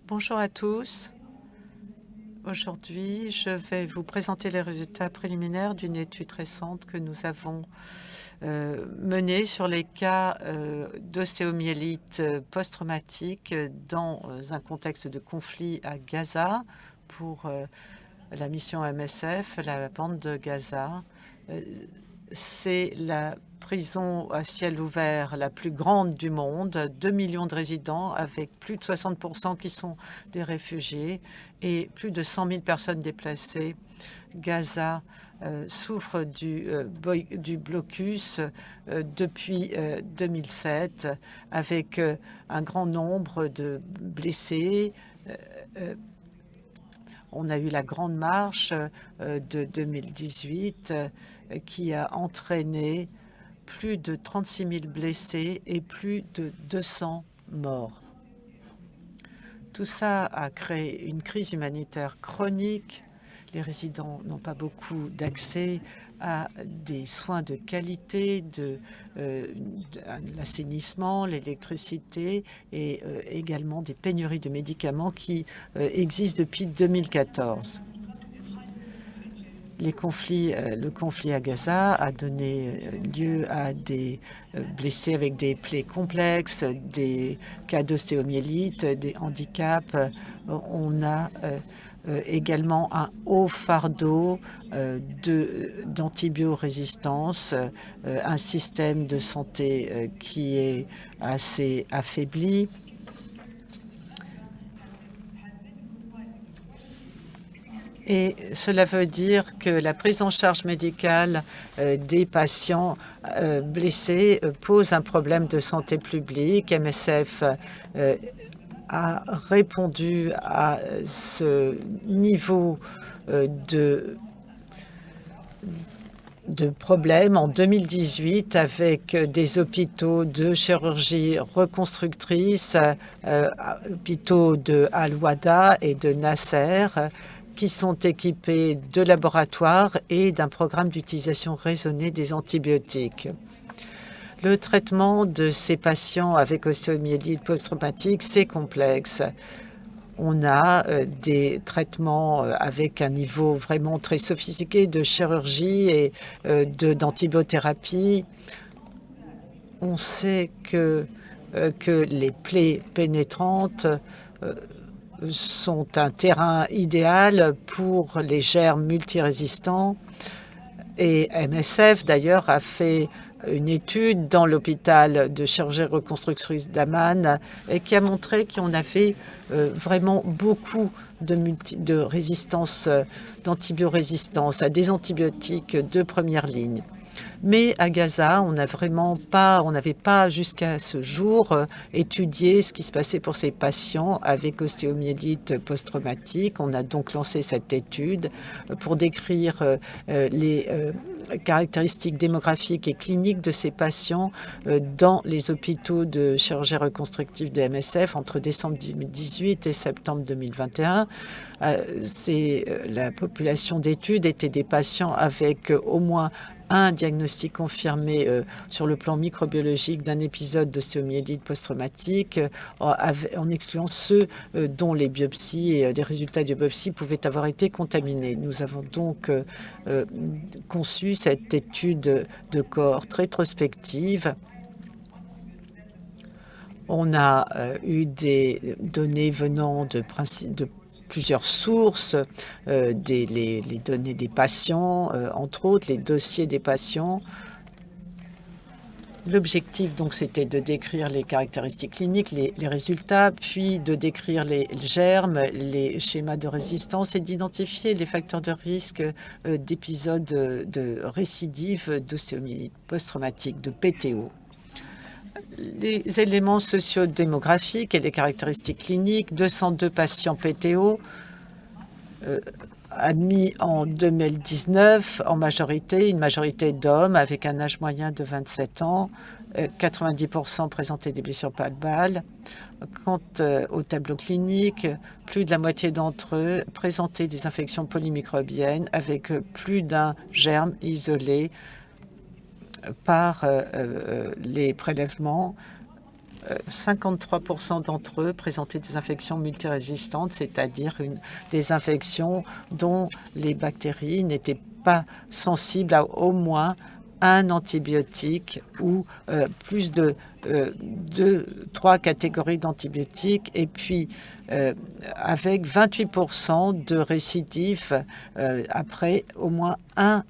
Bonjour à tous. Aujourd'hui, je vais vous présenter les résultats préliminaires d'une étude récente que nous avons menée sur les cas d'ostéomyélite post-traumatique dans un contexte de conflit à Gaza pour la mission MSF, la bande de Gaza. C'est la prison à ciel ouvert la plus grande du monde, 2 millions de résidents avec plus de 60% qui sont des réfugiés et plus de 100 000 personnes déplacées. Gaza souffre du blocus depuis 2007 avec un grand nombre de blessés. On a eu la Grande Marche de 2018 qui a entraîné plus de 36 000 blessés et plus de 200 morts. Tout ça a créé une crise humanitaire chronique. Les résidents n'ont pas beaucoup d'accès à des soins de qualité, l'assainissement, l'électricité et également des pénuries de médicaments qui existent depuis 2014. Le conflit à Gaza a donné lieu à des blessés avec des plaies complexes, des cas d'ostéomyélite, des handicaps. On a également un haut fardeau d'antibiorésistance, un système de santé qui est assez affaibli. Et cela veut dire que la prise en charge médicale des patients blessés pose un problème de santé publique. MSF a répondu à ce niveau de problèmes en 2018 avec des hôpitaux de chirurgie reconstructrice, hôpitaux de Al-Wada et de Nasser, qui sont équipés de laboratoires et d'un programme d'utilisation raisonnée des antibiotiques. Le traitement de ces patients avec ostéomyélite post-traumatique, c'est complexe. On a des traitements avec un niveau vraiment très sophistiqué de chirurgie et d'antibiothérapie. On sait que les plaies pénétrantes sont un terrain idéal pour les germes multirésistants. Et MSF, d'ailleurs, a fait une étude dans l'hôpital de chirurgie reconstructrice d'Amman qui a montré qu'on avait vraiment beaucoup de résistance, d'antibiorésistance à des antibiotiques de première ligne. Mais à Gaza, on n'avait pas jusqu'à ce jour étudié ce qui se passait pour ces patients avec ostéomyélite post-traumatique. On a donc lancé cette étude pour décrire les caractéristiques démographiques et cliniques de ces patients dans les hôpitaux de chirurgie reconstructive de MSF entre décembre 2018 et septembre 2021. La population d'études était des patients avec au moins un diagnostic confirmé sur le plan microbiologique d'un épisode d'ostéomyélite post-traumatique, en excluant ceux dont les biopsies et les résultats de biopsie pouvaient avoir été contaminés. Nous avons donc conçu cette étude de cohorte rétrospective. On a eu des données venant de plusieurs sources, les données des patients, entre autres, les dossiers des patients. L'objectif, donc, c'était de décrire les caractéristiques cliniques, les résultats, puis de décrire les germes, les schémas de résistance et d'identifier les facteurs de risque d'épisodes de récidive d'ostéomyélite post-traumatique, de PTO. Les éléments sociodémographiques et les caractéristiques cliniques, 202 patients PTO admis en 2019, en majorité, une majorité d'hommes avec un âge moyen de 27 ans, 90% présentaient des blessures palpales. Quant au tableau clinique, plus de la moitié d'entre eux présentaient des infections polymicrobiennes avec plus d'un germe isolé par les prélèvements. 53% d'entre eux présentaient des infections multirésistantes, c'est-à-dire des infections dont les bactéries n'étaient pas sensibles à au moins un antibiotique ou plus de 3 catégories d'antibiotiques, et puis avec 28% de récidives après au moins un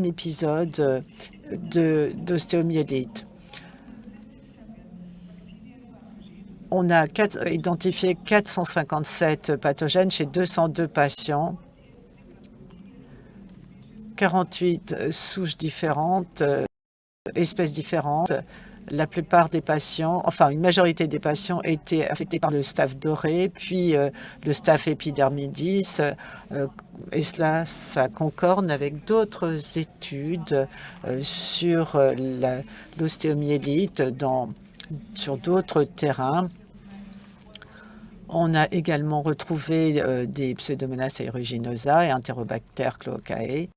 épisode d'ostéomyélite. On a identifié 457 pathogènes chez 202 patients, 48 souches différentes, espèces différentes. La plupart des patients, enfin une majorité des patients étaient affectés par le staph doré, puis le staph epidermidis, et ça concorde avec d'autres études sur l'ostéomyélite sur d'autres terrains. On a également retrouvé des Pseudomonas aeruginosa et Enterobacter cloacae.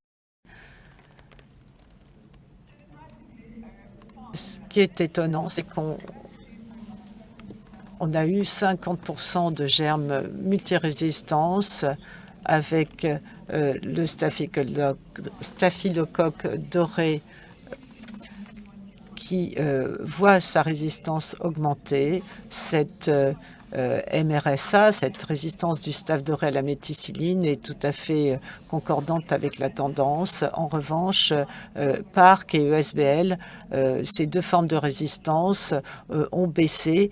Ce qui est étonnant, c'est qu'on a eu 50% de germes multirésistance avec le staphylocoque doré qui voit sa résistance augmenter. Cette MRSA, cette résistance du staph doré à la méticilline, est tout à fait concordante avec la tendance. En revanche, PARC et ESBL, ces deux formes de résistance ont baissé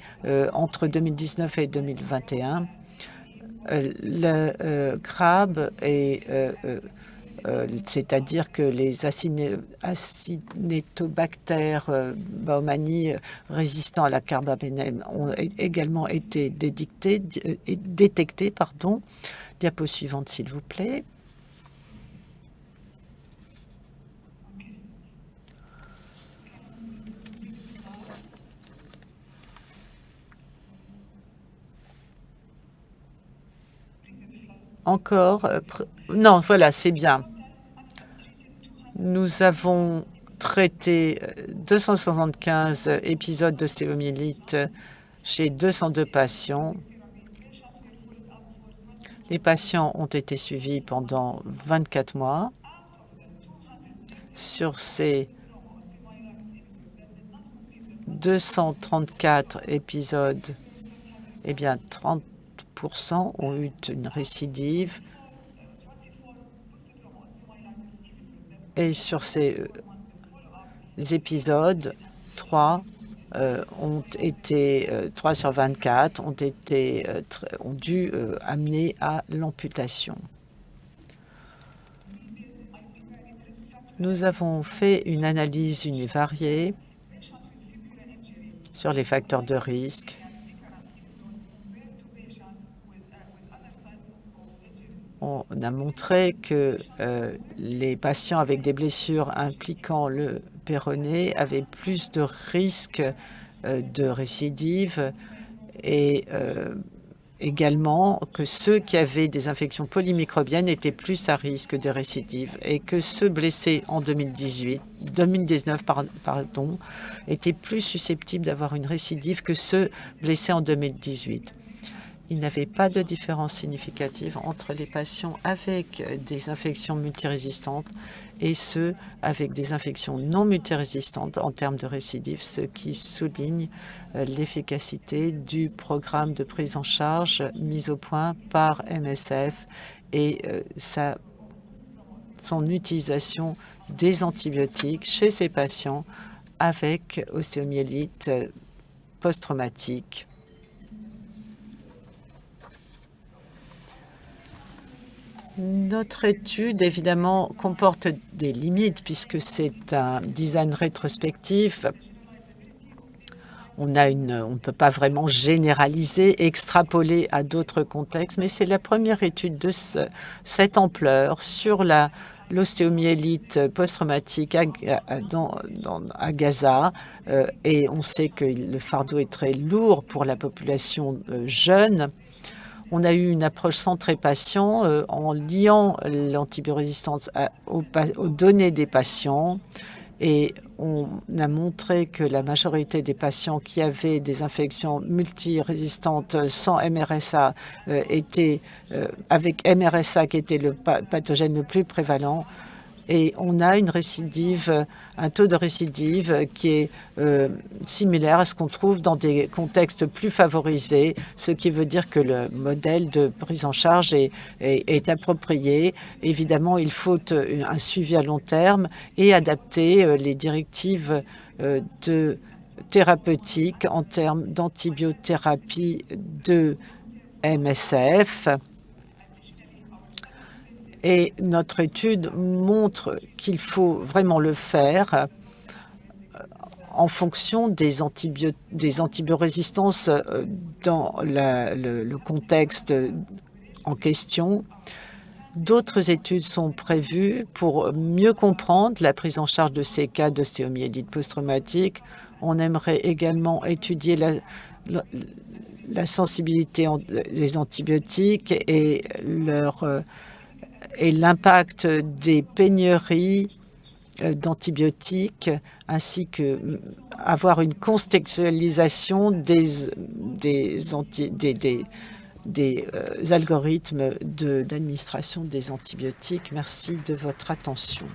entre 2019 et 2021. Le CRAB c'est-à-dire que les Acinetobacter baumannii résistants à la carbamazepine ont également été détectés. Diapo suivante, s'il vous plaît. Encore, non, voilà, c'est bien. Nous avons traité 275 épisodes d'ostéomyélite chez 202 patients. Les patients ont été suivis pendant 24 mois. Sur ces 234 épisodes, eh bien, 30% ont eu une récidive. Et sur ces épisodes, 3 sur 24 ont dû amener à l'amputation. Nous avons fait une analyse univariée sur les facteurs de risque. On a montré que les patients avec des blessures impliquant le péroné avaient plus de risques de récidive, et également que ceux qui avaient des infections polymicrobiennes étaient plus à risque de récidive, et que ceux blessés en 2019 étaient plus susceptibles d'avoir une récidive que ceux blessés en 2018. Il n'y avait pas de différence significative entre les patients avec des infections multirésistantes et ceux avec des infections non multirésistantes en termes de récidive, ce qui souligne l'efficacité du programme de prise en charge mis au point par MSF et son utilisation des antibiotiques chez ces patients avec ostéomyélite post-traumatique. Notre étude, évidemment, comporte des limites puisque c'est un design rétrospectif. On ne peut pas vraiment généraliser, extrapoler à d'autres contextes, mais c'est la première étude de cette ampleur sur l'ostéomyélite post-traumatique à Gaza. Et on sait que le fardeau est très lourd pour la population jeune. On a eu une approche centrée patient en liant l'antibiorésistance aux données des patients et on a montré que la majorité des patients qui avaient des infections multirésistantes sans MRSA avec MRSA qui était le pathogène le plus prévalent. Et on a un taux de récidive qui est similaire à ce qu'on trouve dans des contextes plus favorisés, ce qui veut dire que le modèle de prise en charge est approprié. Évidemment, il faut un suivi à long terme et adapter les directives thérapeutiques en termes d'antibiothérapie de MSF. Et notre étude montre qu'il faut vraiment le faire en fonction des antibiorésistances dans le contexte en question. D'autres études sont prévues pour mieux comprendre la prise en charge de ces cas d'ostéomyélite post-traumatique. On aimerait également étudier la sensibilité des antibiotiques et l'impact des pénuries d'antibiotiques, ainsi que avoir une contextualisation des algorithmes d'administration des antibiotiques. Merci de votre attention.